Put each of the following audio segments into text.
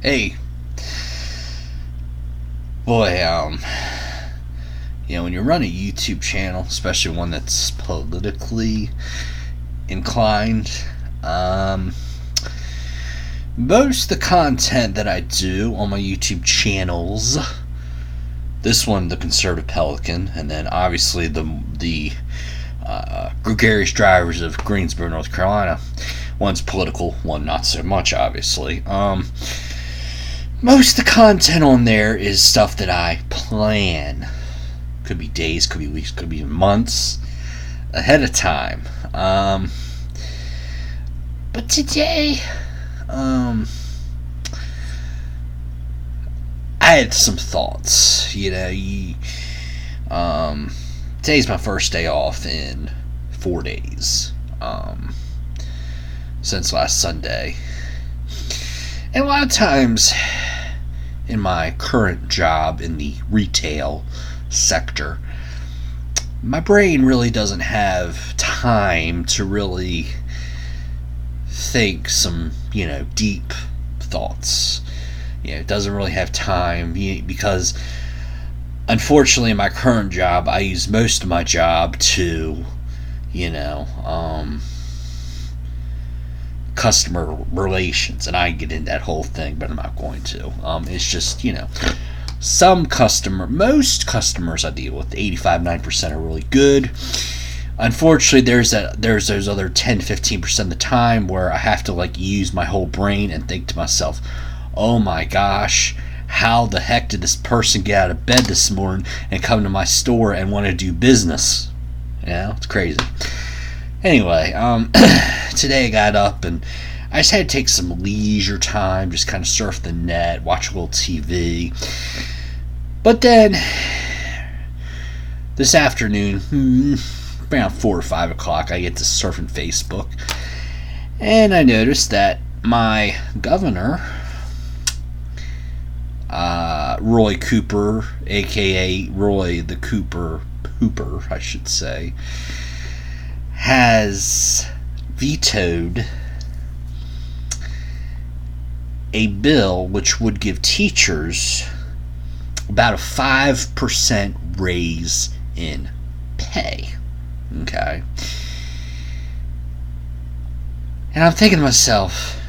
Hey, boy, when you run a YouTube channel, especially one that's politically inclined, um, most of the content that I do on my YouTube channels, this one, the Conservative Pelican, and then obviously the gregarious drivers of Greensboro, North Carolina. One's political, one not so much, obviously. Most of the content on there is stuff that I plan. Could be days, could be weeks, could be months ahead of time. But today, I had some thoughts. Today's my first day off in 4 days. Since last Sunday. And a lot of times in my current job in the retail sector, my brain really doesn't have time to really think some, deep thoughts. It doesn't really have time because unfortunately in my current job, I use most of my job to, customer relations, and I get into that whole thing, but I'm not going to. It's just, most customers I deal with, 85-9% are really good. Unfortunately, there's those other 10-15% of the time where I have to use my whole brain and think to myself, oh my gosh, how the heck did this person get out of bed this morning and come to my store and want to do business? It's crazy. Anyway, today I got up and I just had to take some leisure time, just kind of surf the net, watch a little TV. But then, this afternoon, around 4 or 5 o'clock, I get to surfing Facebook. And I noticed that my governor, Roy Cooper, a.k.a. Roy the Cooper Hooper, I should say, has vetoed a bill which would give teachers about a 5% raise in pay. Okay. And I'm thinking to myself,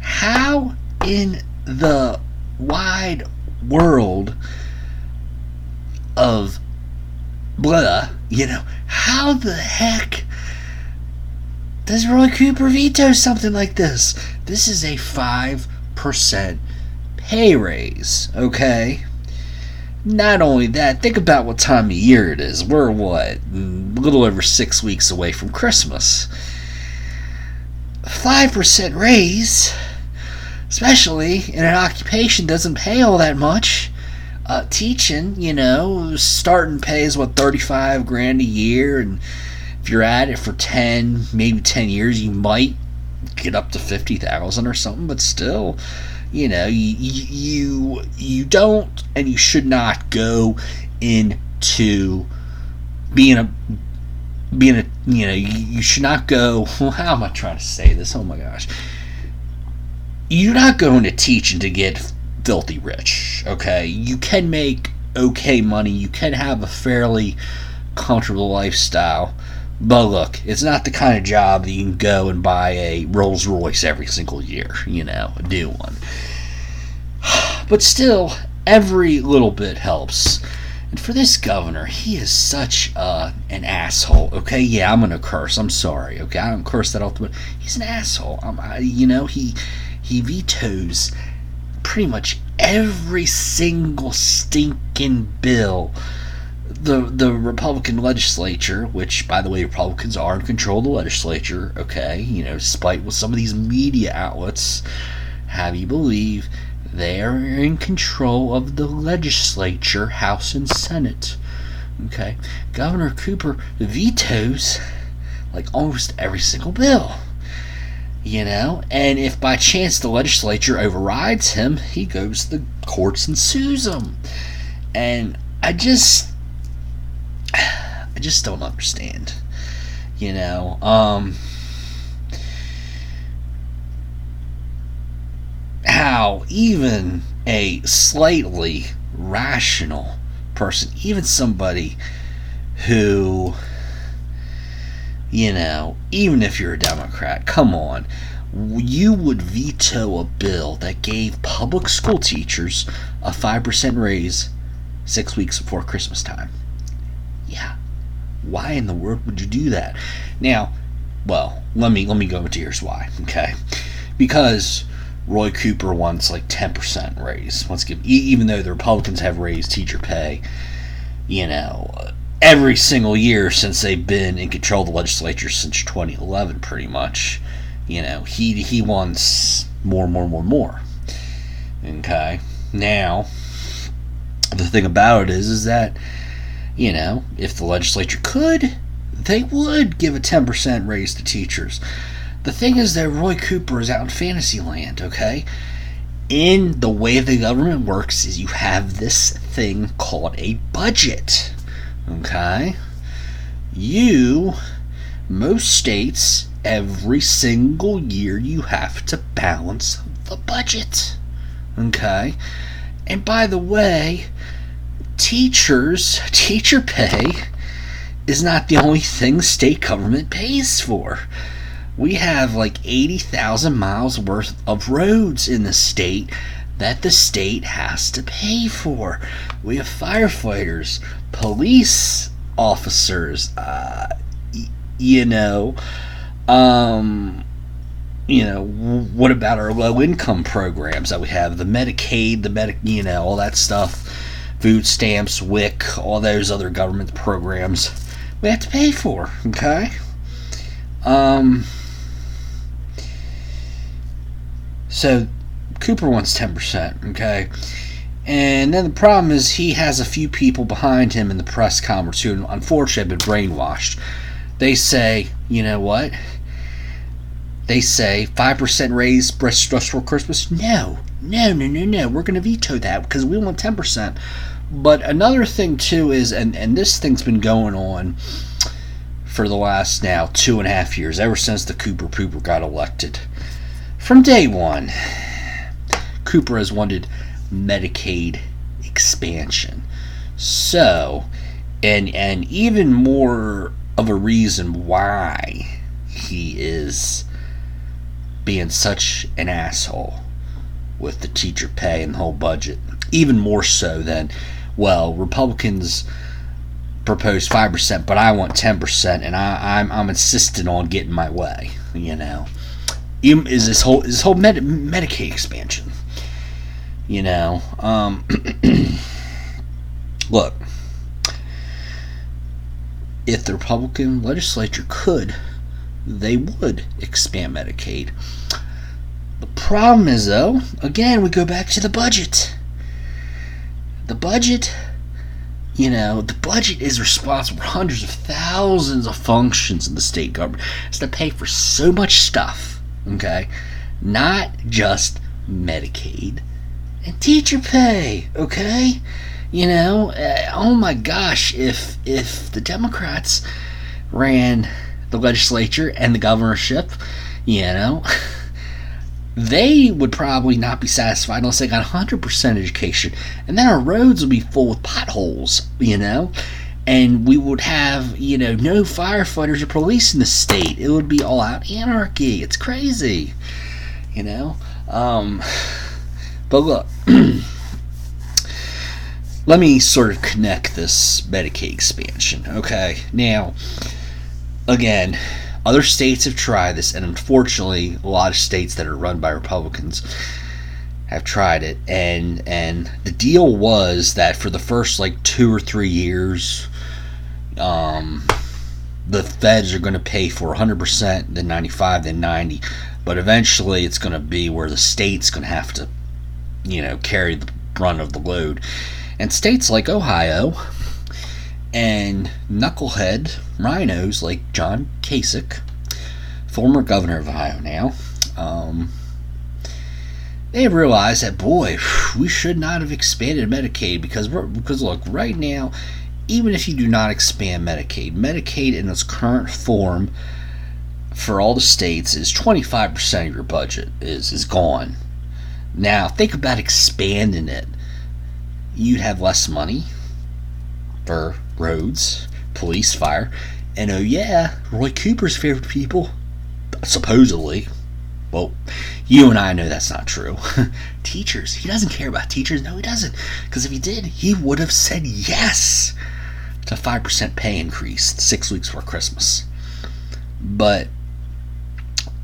how in the wide world of blah, how the heck does Roy Cooper veto something like this? This is a 5% pay raise, okay? Not only that, think about what time of year it is. We're a little over 6 weeks away from Christmas. 5% raise, especially in an occupation, doesn't pay all that much. Teaching, starting pay is $35,000 a year, and if you're at it for 10 years, you might get up to 50,000 or something. But still, you don't and you should not go into being you should not go. Well, how am I trying to say this? Oh my gosh, you're not going to teaching to get filthy rich, okay? You can make okay money, you can have a fairly comfortable lifestyle, but look, it's not the kind of job that you can go and buy a Rolls Royce every single year, a new one. But still, every little bit helps. And for this governor, he is such an asshole, okay? Yeah, I'm gonna curse, I'm sorry, okay? I don't curse that often, but he's an asshole. He vetoes pretty much every single stinking bill the Republican legislature, which, by the way, Republicans are in control of the legislature, okay, despite what some of these media outlets have you believe, they are in control of the legislature, House and Senate, okay? Governor Cooper vetoes almost every single bill. And if by chance the legislature overrides him, he goes to the courts and sues them. And I just don't understand. how even a slightly rational person, even somebody who, even if you're a Democrat, come on, you would veto a bill that gave public school teachers a 5% raise 6 weeks before Christmas time. Yeah. Why in the world would you do that? Now, well, let me go into here's why, okay? Because Roy Cooper wants like 10% raise. Let's give, even though the Republicans have raised teacher pay, every single year since they've been in control of the legislature since 2011, pretty much. He wants more. Okay? Now, the thing about it is that, if the legislature could, they would give a 10% raise to teachers. The thing is that Roy Cooper is out in fantasy land, okay? In the way the government works is you have this thing called a budget, okay? Most states, every single year you have to balance the budget, okay? And by the way, teacher pay is not the only thing state government pays for. We have like 80,000 miles worth of roads in the state that the state has to pay for. We have firefighters, police officers, what about our low income programs that we have? The Medicaid, all that stuff, food stamps, WIC, all those other government programs we have to pay for, okay? So Cooper wants 10%, okay? And then the problem is he has a few people behind him in the press conference who unfortunately have been brainwashed. They say, you know what? They say 5% raise just for Christmas. No. We're going to veto that because we want 10%. But another thing too is, and this thing's been going on for the last now 2.5 years, ever since the Cooper Pooper got elected. From day one, Cooper has wanted Medicaid expansion. So, and even more of a reason why he is being such an asshole with the teacher pay and the whole budget, even more so than, well, Republicans propose 5%, but I want 10%, and I'm insisting on getting my way. Is this whole Medicaid expansion? Look, if the Republican legislature could, they would expand Medicaid. The problem is, though, again, we go back to the budget. The budget is responsible for hundreds of thousands of functions in the state government. It's to pay for so much stuff, okay? Not just Medicaid and teacher pay, okay? Oh my gosh, if the Democrats ran the legislature and the governorship, they would probably not be satisfied unless they got 100% education. And then our roads would be full with potholes, and we would have, no firefighters or police in the state. It would be all out anarchy. It's crazy, But look, let me sort of connect this Medicaid expansion, okay? Now, again, other states have tried this, and unfortunately, a lot of states that are run by Republicans have tried it, and the deal was that for the first 2 or 3 years, the feds are going to pay for 100%, then 95%, then 90%, but eventually it's going to be where the state's going to have to, carry the brunt of the load. And states like Ohio and knucklehead rhinos like John Kasich, former governor of Ohio now, they have realized that, boy, we should not have expanded Medicaid because look, right now, even if you do not expand Medicaid in its current form for all the states is 25% of your budget is gone. Now, think about expanding it. You'd have less money for roads, police, fire, and oh yeah, Roy Cooper's favorite people, supposedly. Well, you and I know that's not true. Teachers. He doesn't care about teachers. No, he doesn't. Because if he did, he would have said yes to 5% pay increase 6 weeks before Christmas. But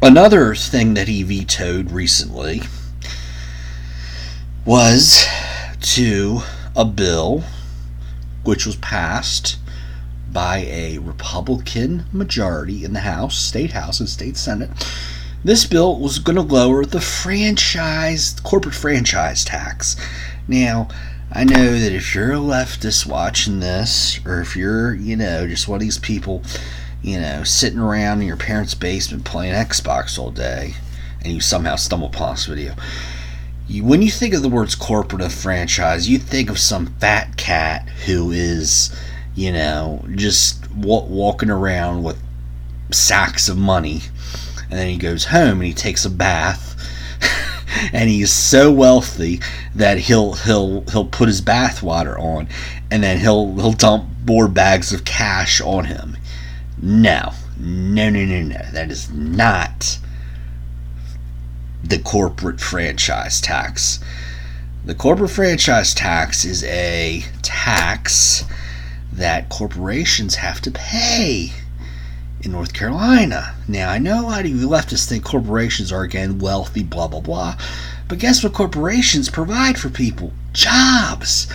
another thing that he vetoed recently was to a bill which was passed by a Republican majority in the House, State House, and State Senate. This bill was going to lower the corporate franchise tax. Now, I know that if you're a leftist watching this, or if you're, just one of these people, sitting around in your parents' basement playing Xbox all day, and you somehow stumble upon this video, when you think of the words corporate and franchise, you think of some fat cat who is, just walking around with sacks of money. And then he goes home and he takes a bath, and he's so wealthy that he'll put his bath water on, and then he'll dump more bags of cash on him. No. That is not the corporate franchise tax. The corporate franchise tax is a tax that corporations have to pay in North Carolina. Now, I know a lot of you leftists think corporations are, again, wealthy, blah, blah, blah. But guess what corporations provide for people? Jobs.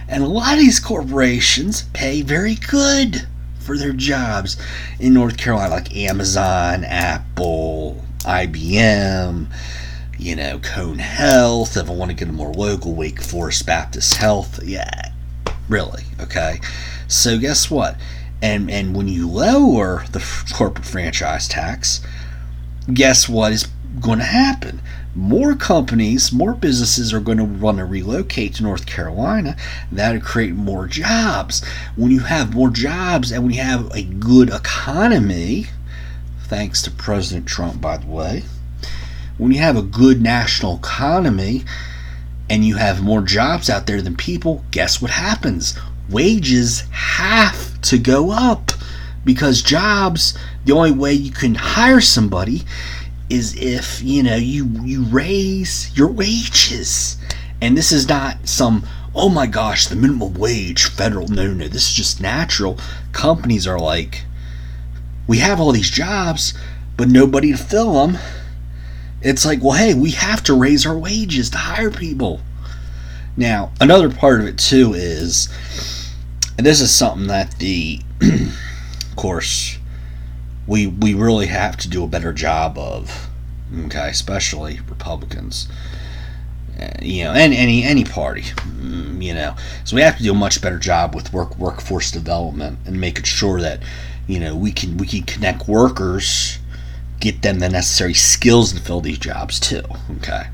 And a lot of these corporations pay very good for their jobs in North Carolina, like Amazon, Apple, IBM, Cone Health. If I want to get a more local, Wake Forest Baptist Health. Yeah, really, okay? So guess what? And when you lower the corporate franchise tax, guess what is going to happen? More companies, more businesses are going to want to relocate to North Carolina. That would create more jobs. When you have more jobs and when you have a good economy, thanks to President Trump, by the way, when you have a good national economy and you have more jobs out there than people, guess what happens? Wages have to go up, because jobs, the only way you can hire somebody is if you raise your wages. And this is not some, oh my gosh, the minimum wage federal. No, this is just natural. Companies are like, we have all these jobs but nobody to fill them. It's like, well, hey, we have to raise our wages to hire people. Now, another part of it too is, and this is something that of course, we really have to do a better job of, okay, especially Republicans, and any party, so we have to do a much better job with workforce development and making sure that we can connect workers, get them the necessary skills to fill these jobs too, okay.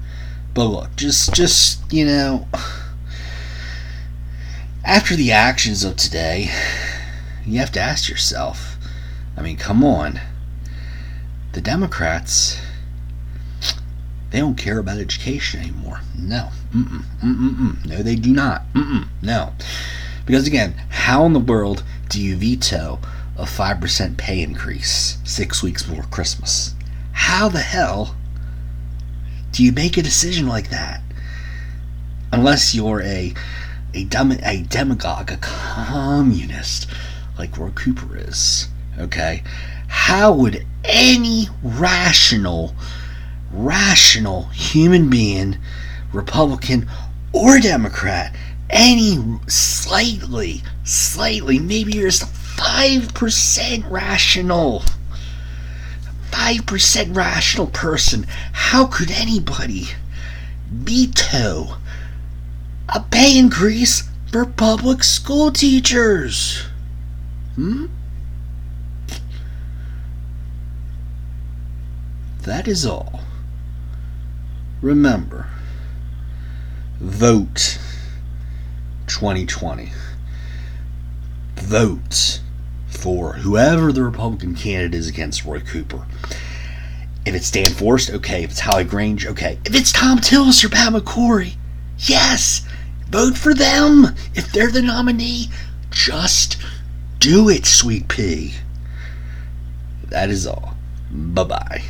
But look, just after the actions of today, you have to ask yourself, I mean, come on. The Democrats, they don't care about education anymore. No. No, they do not. No. Because again, how in the world do you veto a 5% pay increase 6 weeks before Christmas? How the hell do you make a decision like that? Unless you're a demagogue, a communist, like Roy Cooper is, okay? How would any rational human being, Republican or Democrat, any slightly, maybe you're just 5% rational, 5% rational person, how could anybody veto a pay increase for public school teachers? That is all. Remember, vote 2020. Vote for whoever the Republican candidate is against Roy Cooper. If it's Dan Forrest, okay. If it's Hallie Grange, okay. If it's Tom Tillis or Pat McCrory, yes, vote for them. If they're the nominee, just do it, Sweet Pea. That is all. Bye-bye.